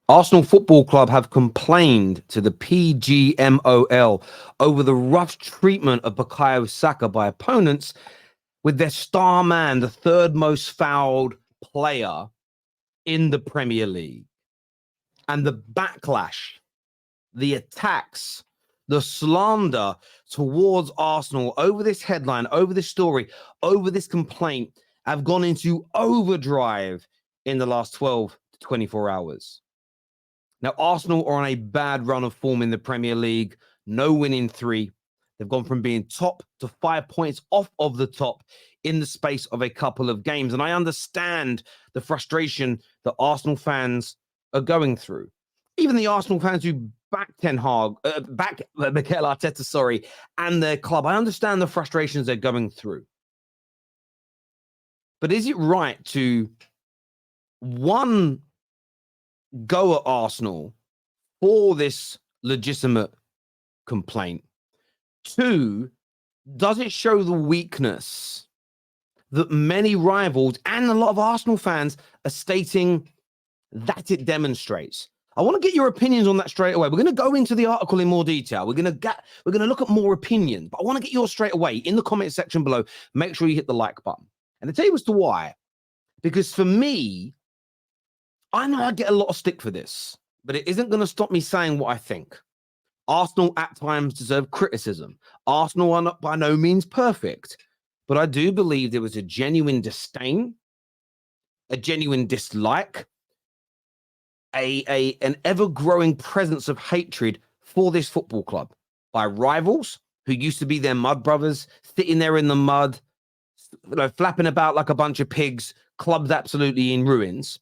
Arsenal Football Club have complained to the Pgmol over the rough treatment of Bukayo Saka by opponents, with their star man, the third most fouled player in the Premier League. And the backlash, the attacks, the slander towards Arsenal over this headline, over this story, over this complaint have gone into overdrive in the last 12 to 24 hours. Now, Arsenal are on a bad run of form in the Premier League. No win in 3. They've gone from being top to 5 points off of the top in the space of a couple of games. And I understand the frustration that Arsenal fans are going through. Even the Arsenal fans who back Mikel Arteta, and their club. I understand the frustrations they're going through. But is it right to, one, go at Arsenal for this legitimate complaint? 2, does it show the weakness that many rivals and a lot of Arsenal fans are stating that it demonstrates? I want to get your opinions on that straight away. We're going to go into the article in more detail. We're going to look at more opinions, but I want to get yours straight away in the comment section below. Make sure you hit the like button. And I'll tell you as to why. Because for me, I know I get a lot of stick for this, but it isn't going to stop me saying what I think. Arsenal at times deserve criticism. Arsenal are not by no means perfect, but I do believe there was a genuine disdain, a genuine dislike, an ever-growing presence of hatred for this football club by rivals who used to be their mud brothers, sitting there in the mud, flapping about like a bunch of pigs, clubs absolutely in ruins.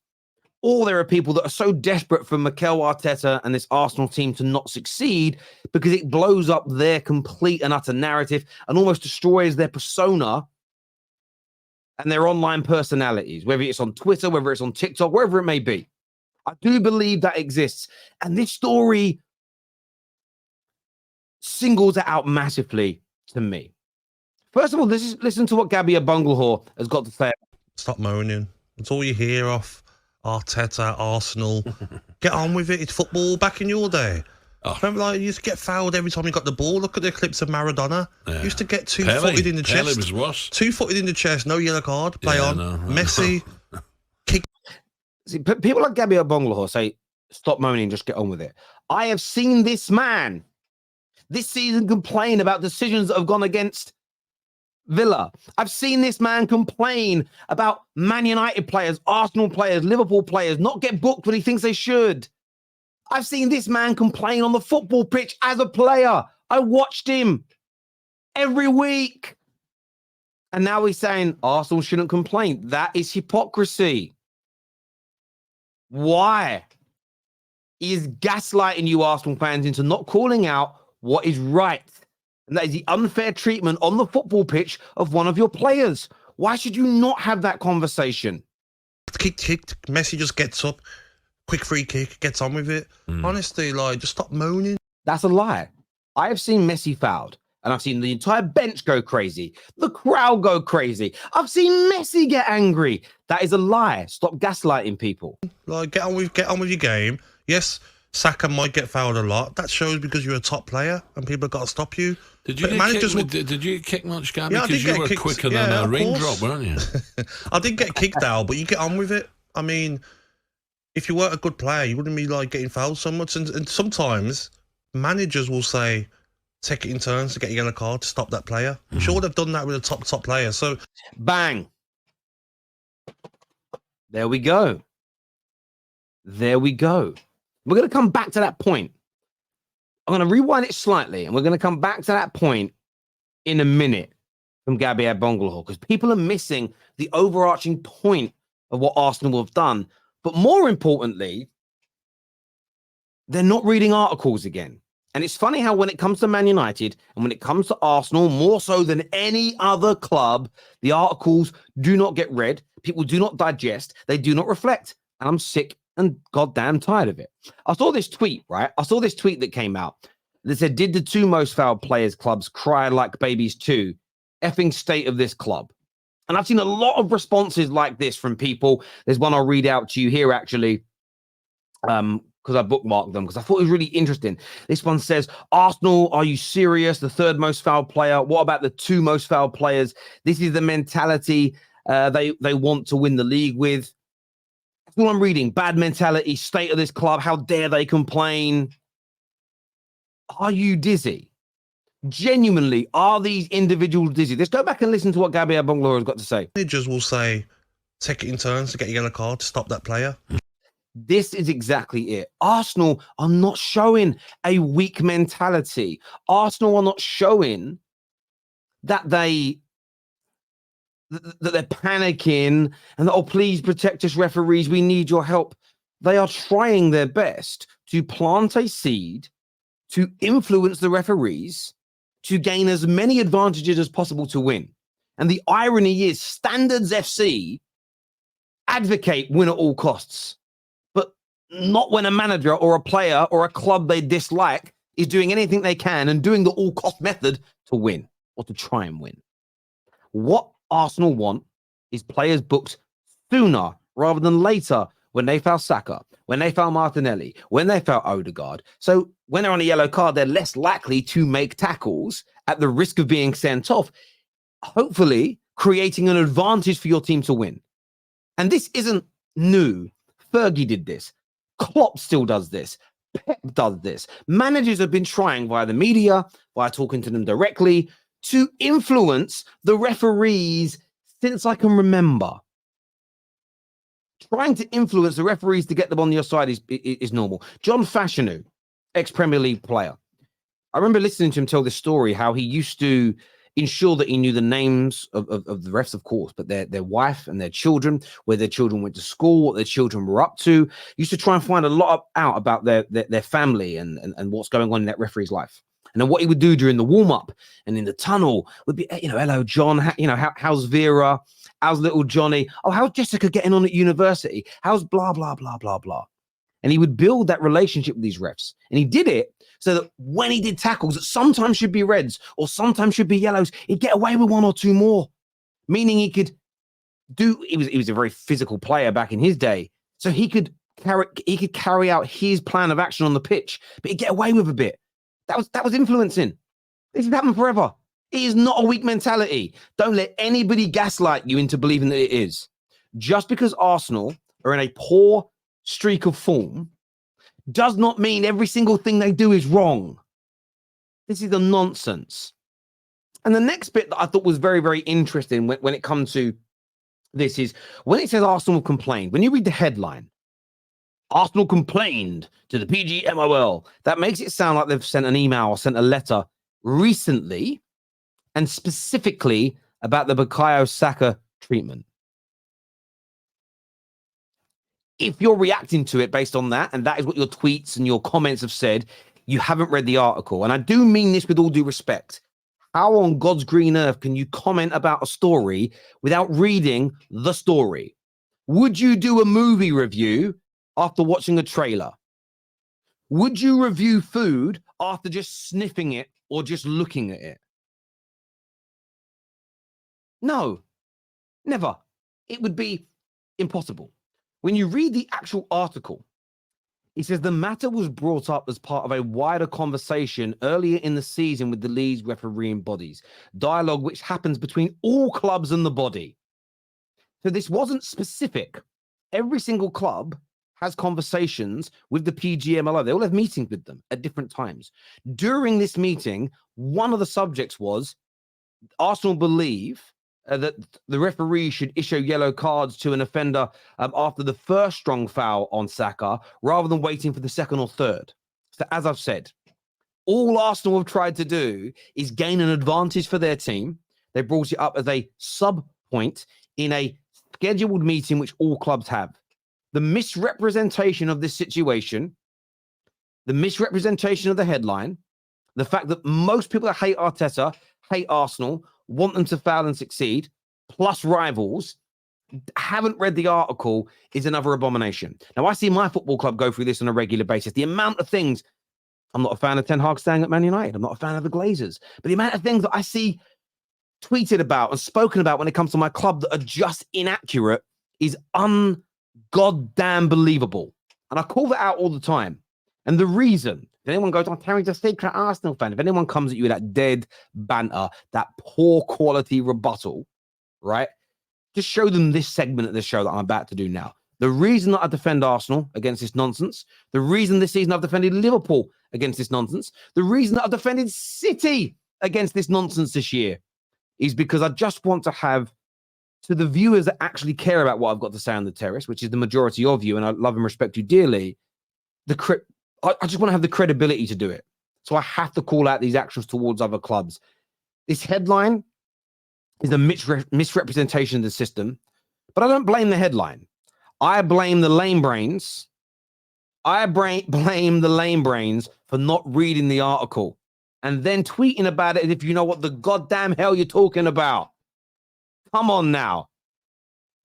Or there are people that are so desperate for Mikel Arteta and this Arsenal team to not succeed because it blows up their complete and utter narrative and almost destroys their persona and their online personalities, whether it's on Twitter, whether it's on TikTok, wherever it may be. I do believe that exists. And this story singles it out massively to me. First of all, listen to what Gabby Bunglehor has got to say. Stop moaning. That's all you hear off Arteta, Arsenal. Get on with it. It's football. Back in your day. Oh. Remember, like, you used to get fouled every time you got the ball. Look at the clips of Maradona. You used to get two-footed in the chest. Pele was worse. Two-footed in the chest, no yellow card. Play on. No. Messi. Kick. See, people like Gabby Bunglehor say, stop moaning, just get on with it. I have seen this man this season complain about decisions that have gone against Villa. I've seen this man complain about Man United players, Arsenal players, Liverpool players not get booked when he thinks they should. I've seen this man complain on the football pitch as a player. I watched him every week. And now he's saying Arsenal shouldn't complain. That is hypocrisy. Why? He is gaslighting you Arsenal fans into not calling out what is right. And that is the unfair treatment on the football pitch of one of your players. Why should you not have that conversation? Kicked. Messi just gets up. Quick free kick. Gets on with it. Honestly, like, just stop moaning. That's a lie. I have seen Messi fouled. And I've seen the entire bench go crazy. The crowd go crazy. I've seen Messi get angry. That is a lie. Stop gaslighting people. Like, get on with your game. Yes, Saka might get fouled a lot. That shows because you're a top player and people have got to stop you. Did you get kicked much, Gabby? Yeah, because you were quicker than a raindrop, weren't you? I did get kicked out, but you get on with it. I mean, if you weren't a good player, you wouldn't be like getting fouled so much. And sometimes managers will say, take it in turns to get a yellow card to stop that player. I'm sure they've done that with a top player. So, bang. There we go. There we go. We're going to come back to that point. I'm going to rewind it slightly, and we're going to come back to that point in a minute from Gabby Bunglehor, because people are missing the overarching point of what Arsenal have done. But more importantly, they're not reading articles again. And it's funny how when it comes to Man United and when it comes to Arsenal, more so than any other club, the articles do not get read. People do not digest. They do not reflect. And I'm sick and goddamn tired of it. I saw this tweet, right? I saw this tweet that came out that said, did the 2 most fouled players clubs cry like babies too? Effing state of this club. And I've seen a lot of responses like this from people. There's one I'll read out to you here, actually. because I bookmarked them because I thought it was really interesting. This one says, Arsenal, are you serious? The third most fouled player. What about the two most fouled players? This is the mentality they want to win the league with. That's all I'm reading. Bad mentality, state of this club. How dare they complain? Are you dizzy? Genuinely, are these individuals dizzy? Let's go back and listen to what Gabriel Bongolo has got to say. Managers will say, take it in turns to get a yellow card to stop that player. This is exactly it. Arsenal are not showing a weak mentality. Arsenal are not showing that they're panicking and that, oh, please protect us, referees. We need your help. They are trying their best to plant a seed to influence the referees to gain as many advantages as possible to win. And the irony is Standards FC advocate win at all costs, but not when a manager or a player or a club they dislike is doing anything they can and doing the all cost method to win or to try and win. What Arsenal want is players booked sooner rather than later when they foul Saka, when they foul Martinelli, when they foul Odegaard. So when they're on a yellow card, they're less likely to make tackles at the risk of being sent off, hopefully creating an advantage for your team to win. And this isn't new. Fergie did this. Klopp still does this. Pep does this. Managers have been trying via the media, via talking to them directly, to influence the referees since I can remember. Trying to influence the referees to get them on your side is normal. John Fashanu, ex-Premier League player. I remember listening to him tell this story, how he used to ensure that he knew the names of the refs, of course, but their wife and their children, where their children went to school, what their children were up to. He used to try and find a lot out about their family and what's going on in that referee's life. And then what he would do during the warm-up and in the tunnel would be, hello, John, how's Vera? How's little Johnny? Oh, how's Jessica getting on at university? How's blah, blah, blah, blah, blah. And he would build that relationship with these refs. And he did it so that when he did tackles that sometimes should be reds or sometimes should be yellows, he'd get away with one or two more. Meaning he was a very physical player back in his day. So he could carry out his plan of action on the pitch, but he'd get away with a bit. That was influencing. This has happened forever. It is not a weak mentality. Don't let anybody gaslight you into believing that it is. Just because Arsenal are in a poor streak of form does not mean every single thing they do is wrong. This is a nonsense. And the next bit that I thought was very, very interesting when it comes to this is when it says Arsenal complained. When you read the headline, Arsenal complained to the Pgmol. That makes it sound like they've sent an email or sent a letter recently and specifically about the Bukayo Saka treatment. If you're reacting to it based on that, and that is what your tweets and your comments have said, you haven't read the article. And I do mean this with all due respect. How on God's green earth can you comment about a story without reading the story? Would you do a movie review after watching a trailer? Would you review food after just sniffing it or just looking at it? No, never. It would be impossible. When you read the actual article, it says the matter was brought up as part of a wider conversation earlier in the season with the league's refereeing bodies, dialogue which happens between all clubs and the body. So this wasn't specific. Every single club has conversations with the PGMOL. They all have meetings with them at different times. During this meeting, one of the subjects was Arsenal believe that the referee should issue yellow cards to an offender after the first strong foul on Saka, rather than waiting for the second or third. So as I've said, all Arsenal have tried to do is gain an advantage for their team. They brought it up as a sub point in a scheduled meeting, which all clubs have. The misrepresentation of this situation, the misrepresentation of the headline, the fact that most people that hate Arteta, hate Arsenal, want them to fail and succeed, plus rivals, haven't read the article is another abomination. Now, I see my football club go through this on a regular basis. The amount of things, I'm not a fan of Ten Hag staying at Man United. I'm not a fan of the Glazers. But the amount of things that I see tweeted about and spoken about when it comes to my club that are just inaccurate is ungoddamn believable. And I call that out all the time. And the reason, if anyone goes, Terry's a secret Arsenal fan, if anyone comes at you with that dead banter, that poor quality rebuttal, right? Just show them this segment of the show that I'm about to do now. The reason that I defend Arsenal against this nonsense, the reason this season I've defended Liverpool against this nonsense, the reason that I've defended City against this nonsense this year is because I just want to have, to the viewers that actually care about what I've got to say on the Terrace, which is the majority of you, and I love and respect you dearly, I just want to have the credibility to do it. So I have to call out these actions towards other clubs. This headline is a misrepresentation of the system, but I don't blame the headline. I blame the lame brains. I blame the lame brains for not reading the article and then tweeting about it as if you know what the goddamn hell you're talking about. Come on now.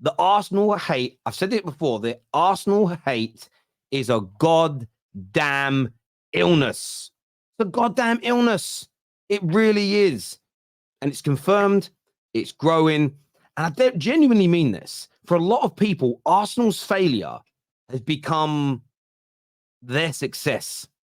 The Arsenal hate, I've said it before, the Arsenal hate is a goddamn illness. It's a goddamn illness. It really is. And it's confirmed. It's growing. And I genuinely mean this. For a lot of people, Arsenal's failure has become their success.